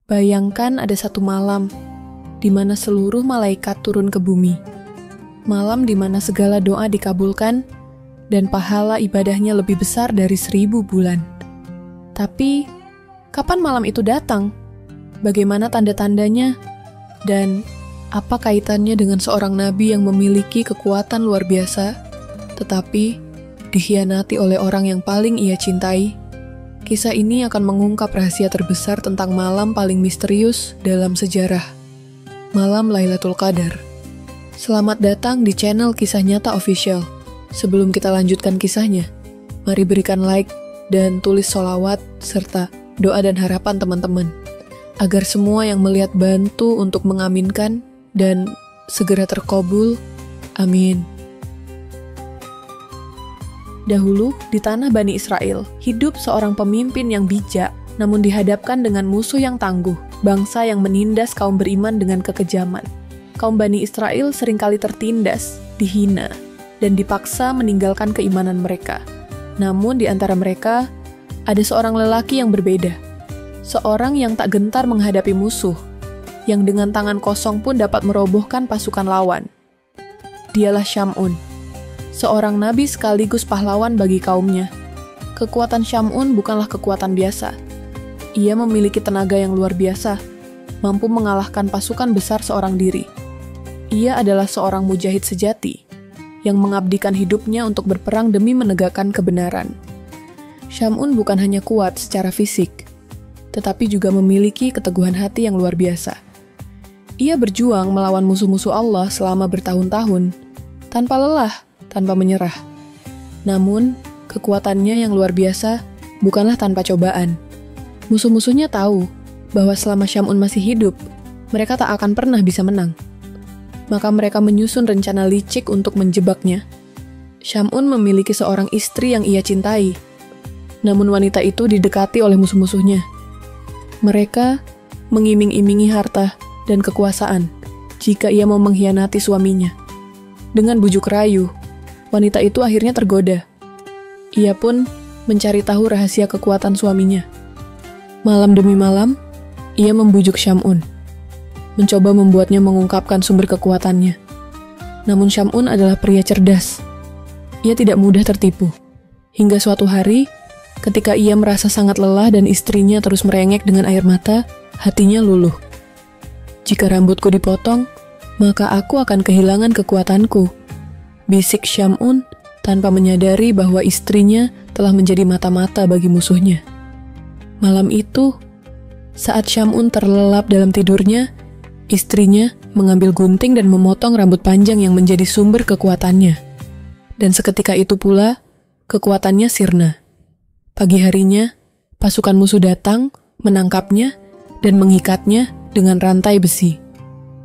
Bayangkan ada satu malam di mana seluruh malaikat turun ke bumi. Malam di mana segala doa dikabulkan dan pahala ibadahnya lebih besar dari 1000 bulan. Tapi, kapan malam itu datang? Bagaimana tanda-tandanya? Dan apa kaitannya dengan seorang nabi yang memiliki kekuatan luar biasa, tetapi dikhianati oleh orang yang paling ia cintai? Kisah ini akan mengungkap rahasia terbesar tentang malam paling misterius dalam sejarah. Malam Lailatul Qadar. Selamat datang di channel Kisah Nyata Official. Sebelum kita lanjutkan kisahnya, mari berikan like dan tulis sholawat serta doa dan harapan teman-teman, agar semua yang melihat bantu untuk mengaminkan dan segera terkabul. Amin. Dahulu, di tanah Bani Israel, hidup seorang pemimpin yang bijak, namun dihadapkan dengan musuh yang tangguh, bangsa yang menindas kaum beriman dengan kekejaman. Kaum Bani Israel seringkali tertindas, dihina, dan dipaksa meninggalkan keimanan mereka. Namun di antara mereka, ada seorang lelaki yang berbeda. Seorang yang tak gentar menghadapi musuh, yang dengan tangan kosong pun dapat merobohkan pasukan lawan. Dialah Syam'un, seorang nabi sekaligus pahlawan bagi kaumnya. Kekuatan Syam'un bukanlah kekuatan biasa. Ia memiliki tenaga yang luar biasa, mampu mengalahkan pasukan besar seorang diri. Ia adalah seorang mujahid sejati, yang mengabdikan hidupnya untuk berperang demi menegakkan kebenaran. Syam'un bukan hanya kuat secara fisik, tetapi juga memiliki keteguhan hati yang luar biasa. Ia berjuang melawan musuh-musuh Allah selama bertahun-tahun, tanpa lelah, tanpa menyerah. Namun, kekuatannya yang luar biasa bukanlah tanpa cobaan. Musuh-musuhnya tahu bahwa selama Syam'un masih hidup, mereka tak akan pernah bisa menang. Maka mereka menyusun rencana licik untuk menjebaknya. Syam'un memiliki seorang istri yang ia cintai. Namun wanita itu didekati oleh musuh-musuhnya. Mereka mengiming-imingi harta dan kekuasaan jika ia mau mengkhianati suaminya. Dengan bujuk rayu, wanita itu akhirnya tergoda. Ia pun mencari tahu rahasia kekuatan suaminya. Malam demi malam, ia membujuk Syam'un, mencoba membuatnya mengungkapkan sumber kekuatannya. Namun Syam'un adalah pria cerdas. Ia tidak mudah tertipu. Hingga suatu hari, ketika ia merasa sangat lelah dan istrinya terus merengek dengan air mata, hatinya luluh. Jika rambutku dipotong, maka aku akan kehilangan kekuatanku, bisik Syam'un tanpa menyadari bahwa istrinya telah menjadi mata-mata bagi musuhnya. Malam itu, saat Syam'un terlelap dalam tidurnya, istrinya mengambil gunting dan memotong rambut panjang yang menjadi sumber kekuatannya. Dan seketika itu pula, kekuatannya sirna. Pagi harinya, pasukan musuh datang, menangkapnya, dan mengikatnya dengan rantai besi.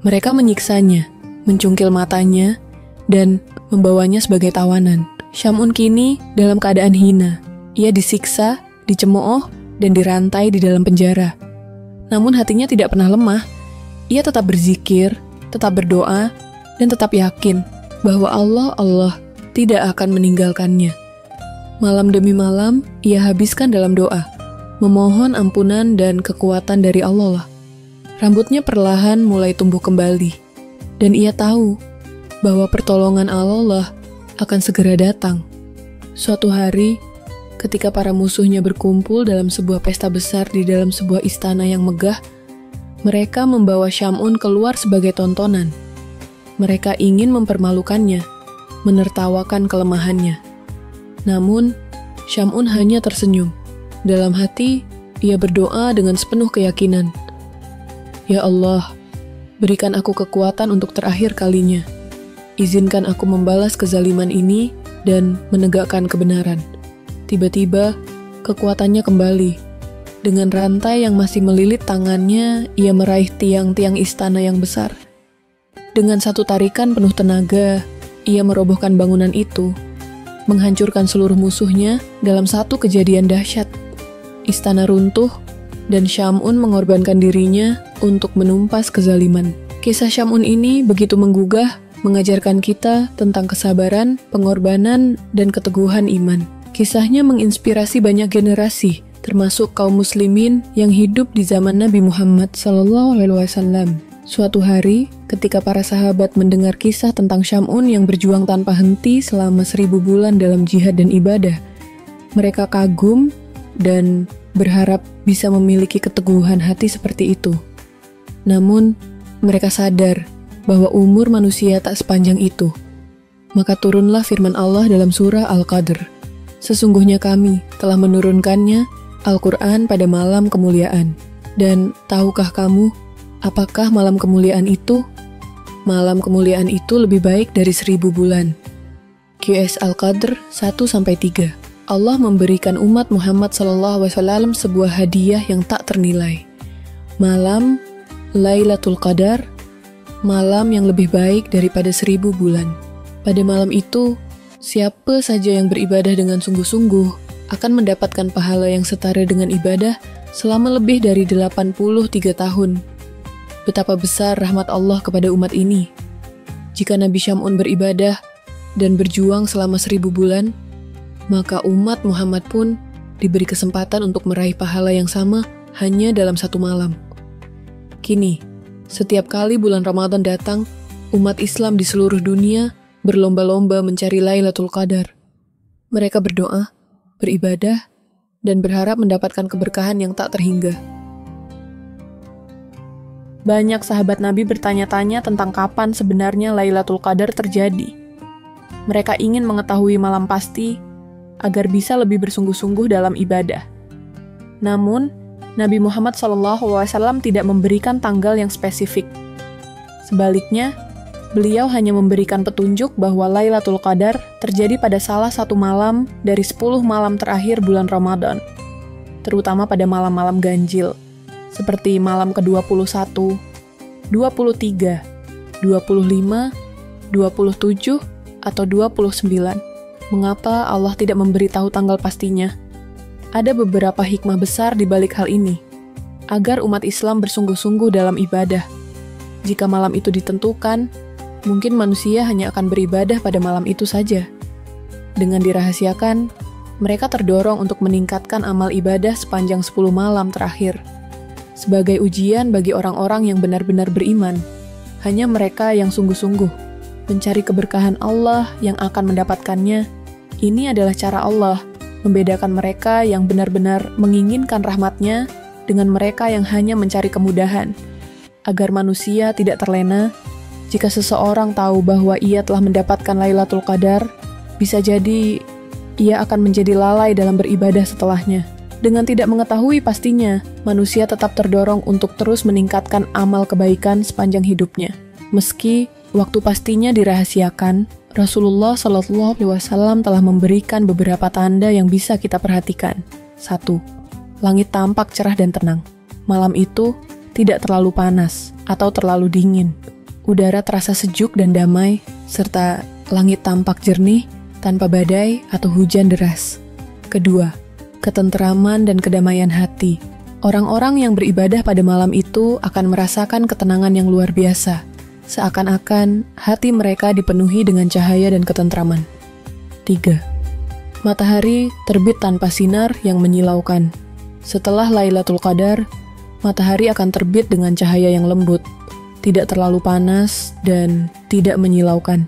Mereka menyiksanya, mencungkil matanya, dan membawanya sebagai tawanan. Syam'un kini dalam keadaan hina. Ia disiksa, dicemooh, dan dirantai di dalam penjara. Namun hatinya tidak pernah lemah. Ia tetap berzikir, tetap berdoa, dan tetap yakin bahwa Allah tidak akan meninggalkannya. Malam demi malam, ia habiskan dalam doa, memohon ampunan dan kekuatan dari Allah. Rambutnya perlahan mulai tumbuh kembali, dan ia tahu bahwa pertolongan Allah akan segera datang. Suatu hari, ketika para musuhnya berkumpul dalam sebuah pesta besar di dalam sebuah istana yang megah, mereka membawa Syam'un keluar sebagai tontonan. Mereka ingin mempermalukannya, menertawakan kelemahannya. Namun, Syam'un hanya tersenyum. Dalam hati, ia berdoa dengan sepenuh keyakinan. Ya Allah, berikan aku kekuatan untuk terakhir kalinya. Izinkan aku membalas kezaliman ini dan menegakkan kebenaran. Tiba-tiba, kekuatannya kembali. Dengan rantai yang masih melilit tangannya, ia meraih tiang-tiang istana yang besar. Dengan satu tarikan penuh tenaga, ia merobohkan bangunan itu, menghancurkan seluruh musuhnya dalam satu kejadian dahsyat. Istana runtuh, dan Syam'un mengorbankan dirinya untuk menumpas kezaliman. Kisah Syam'un ini begitu menggugah, mengajarkan kita tentang kesabaran, pengorbanan, dan keteguhan iman. Kisahnya menginspirasi banyak generasi termasuk kaum muslimin yang hidup di zaman Nabi Muhammad SAW. Suatu hari, ketika para sahabat mendengar kisah tentang Syam'un yang berjuang tanpa henti selama 1000 bulan dalam jihad dan ibadah, mereka kagum dan berharap bisa memiliki keteguhan hati seperti itu. Namun, mereka sadar bahwa umur manusia tak sepanjang itu. Maka turunlah firman Allah dalam surah Al-Qadr. Sesungguhnya kami telah menurunkannya Al-Quran pada malam kemuliaan. Dan tahukah kamu, apakah malam kemuliaan itu? Malam kemuliaan itu lebih baik dari 1000 bulan. QS Al-Qadr 1-3. Allah memberikan umat Muhammad SAW sebuah hadiah yang tak ternilai. Malam Lailatul Qadar, malam yang lebih baik daripada 1000 bulan. Pada malam itu, siapa saja yang beribadah dengan sungguh-sungguh akan mendapatkan pahala yang setara dengan ibadah selama lebih dari 83 tahun. Betapa besar rahmat Allah kepada umat ini. Jika Nabi Syam'un beribadah dan berjuang selama 1000 bulan, maka umat Muhammad pun diberi kesempatan untuk meraih pahala yang sama hanya dalam satu malam. Kini, setiap kali bulan Ramadan datang, umat Islam di seluruh dunia berlomba-lomba mencari Lailatul Qadar. Mereka berdoa, beribadah, dan berharap mendapatkan keberkahan yang tak terhingga. Banyak sahabat Nabi bertanya-tanya tentang kapan sebenarnya Lailatul Qadar terjadi. Mereka ingin mengetahui malam pasti agar bisa lebih bersungguh-sungguh dalam ibadah. Namun, Nabi Muhammad SAW tidak memberikan tanggal yang spesifik. Sebaliknya, beliau hanya memberikan petunjuk bahwa Lailatul Qadar terjadi pada salah satu malam dari 10 malam terakhir bulan Ramadan, terutama pada malam-malam ganjil, seperti malam ke-21, 23, 25, 27, atau 29. Mengapa Allah tidak memberitahu tanggal pastinya? Ada beberapa hikmah besar di balik hal ini, agar umat Islam bersungguh-sungguh dalam ibadah. Jika malam itu ditentukan, mungkin manusia hanya akan beribadah pada malam itu saja. Dengan dirahasiakan, mereka terdorong untuk meningkatkan amal ibadah sepanjang 10 malam terakhir. Sebagai ujian bagi orang-orang yang benar-benar beriman, hanya mereka yang sungguh-sungguh mencari keberkahan Allah yang akan mendapatkannya. Ini adalah cara Allah membedakan mereka yang benar-benar menginginkan rahmat-Nya dengan mereka yang hanya mencari kemudahan, agar manusia tidak terlena. Jika seseorang tahu bahwa ia telah mendapatkan Lailatul Qadar, bisa jadi ia akan menjadi lalai dalam beribadah setelahnya. Dengan tidak mengetahui pastinya, manusia tetap terdorong untuk terus meningkatkan amal kebaikan sepanjang hidupnya. Meski waktu pastinya dirahasiakan, Rasulullah SAW telah memberikan beberapa tanda yang bisa kita perhatikan. 1. Langit tampak cerah dan tenang. Malam itu tidak terlalu panas atau terlalu dingin. Udara terasa sejuk dan damai, serta langit tampak jernih tanpa badai atau hujan deras. Kedua, ketenteraman dan kedamaian hati. Orang-orang yang beribadah pada malam itu akan merasakan ketenangan yang luar biasa, seakan-akan hati mereka dipenuhi dengan cahaya dan ketentraman. 3. Matahari terbit tanpa sinar yang menyilaukan. Setelah Lailatul Qadar, matahari akan terbit dengan cahaya yang lembut, tidak terlalu panas, dan tidak menyilaukan.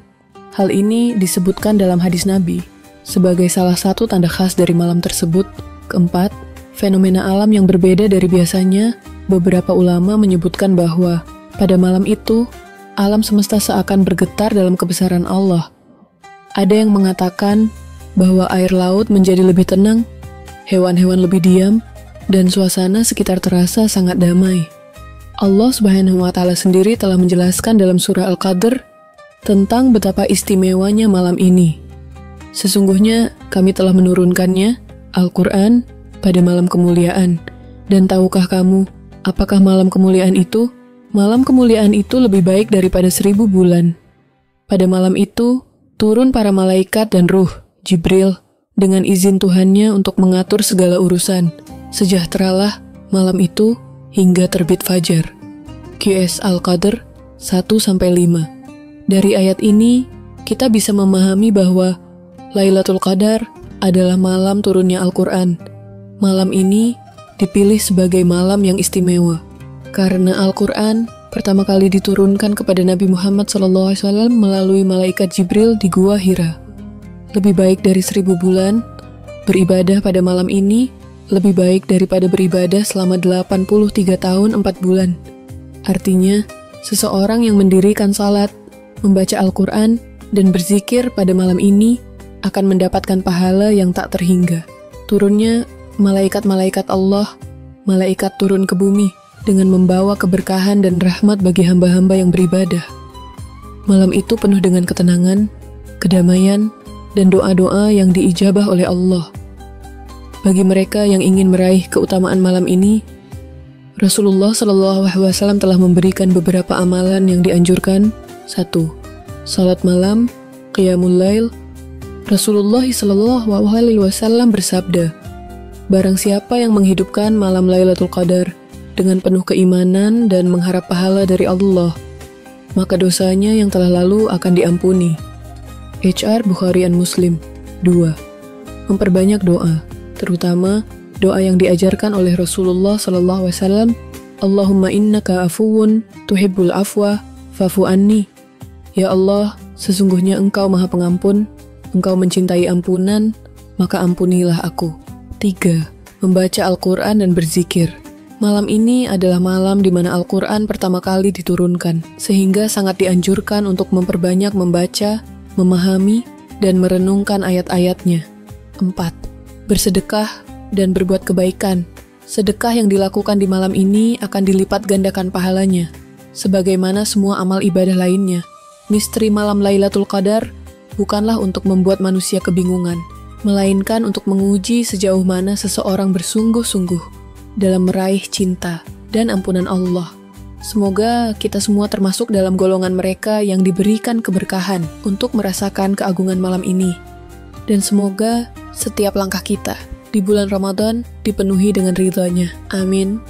Hal ini disebutkan dalam hadis Nabi sebagai salah satu tanda khas dari malam tersebut. Keempat, fenomena alam yang berbeda dari biasanya. Beberapa ulama menyebutkan bahwa pada malam itu, alam semesta seakan bergetar dalam kebesaran Allah. Ada yang mengatakan bahwa air laut menjadi lebih tenang, hewan-hewan lebih diam, dan suasana sekitar terasa sangat damai. Allah Subhanahu wa Ta'ala sendiri telah menjelaskan dalam surah Al-Qadr tentang betapa istimewanya malam ini. Sesungguhnya kami telah menurunkannya, Al-Quran, pada malam kemuliaan. Dan tahukah kamu, apakah malam kemuliaan itu? Malam kemuliaan itu lebih baik daripada 1000 bulan. Pada malam itu, turun para malaikat dan ruh, Jibril, dengan izin Tuhannya untuk mengatur segala urusan. Sejahteralah malam itu hingga terbit fajar. QS Al-Qadr 1-5. Dari ayat ini, kita bisa memahami bahwa Lailatul Qadar adalah malam turunnya Al-Quran, Malam ini dipilih sebagai malam yang istimewa karena Al-Quran pertama kali diturunkan kepada Nabi Muhammad SAW melalui malaikat Jibril di Gua Hira. Lebih baik dari 1000 bulan, beribadah pada malam ini lebih baik daripada beribadah selama 83 tahun 4 bulan. Artinya, seseorang yang mendirikan salat, membaca Al-Quran, dan berzikir pada malam ini akan mendapatkan pahala yang tak terhingga. Turunnya malaikat-malaikat Allah, malaikat turun ke bumi dengan membawa keberkahan dan rahmat bagi hamba-hamba yang beribadah. Malam itu penuh dengan ketenangan, kedamaian, dan doa-doa yang diijabah oleh Allah. Bagi mereka yang ingin meraih keutamaan malam ini, Rasulullah SAW telah memberikan beberapa amalan yang dianjurkan. 1. Salat malam, Qiyamul Lail. Rasulullah SAW bersabda, "Barang siapa yang menghidupkan malam Lailatul Qadar dengan penuh keimanan dan mengharap pahala dari Allah, maka dosanya yang telah lalu akan diampuni." HR Bukhari dan Muslim. 2. Memperbanyak doa, terutama doa yang diajarkan oleh Rasulullah SAW. Allahumma innaka afuwun tuhibbul afwa fa'fu anni. Ya Allah, sesungguhnya Engkau Maha Pengampun, Engkau mencintai ampunan, maka ampunilah aku. 3. Membaca Al-Quran dan berzikir. Malam ini adalah malam di mana Al-Quran pertama kali diturunkan, sehingga sangat dianjurkan untuk memperbanyak membaca, memahami, dan merenungkan ayat-ayatnya. 4. Bersedekah dan berbuat kebaikan. Sedekah yang dilakukan di malam ini akan dilipat gandakan pahalanya, sebagaimana semua amal ibadah lainnya. Misteri malam Lailatul Qadar bukanlah untuk membuat manusia kebingungan, melainkan untuk menguji sejauh mana seseorang bersungguh-sungguh dalam meraih cinta dan ampunan Allah. Semoga kita semua termasuk dalam golongan mereka yang diberikan keberkahan untuk merasakan keagungan malam ini. Dan semoga setiap langkah kita di bulan Ramadan dipenuhi dengan ridha-Nya. Amin.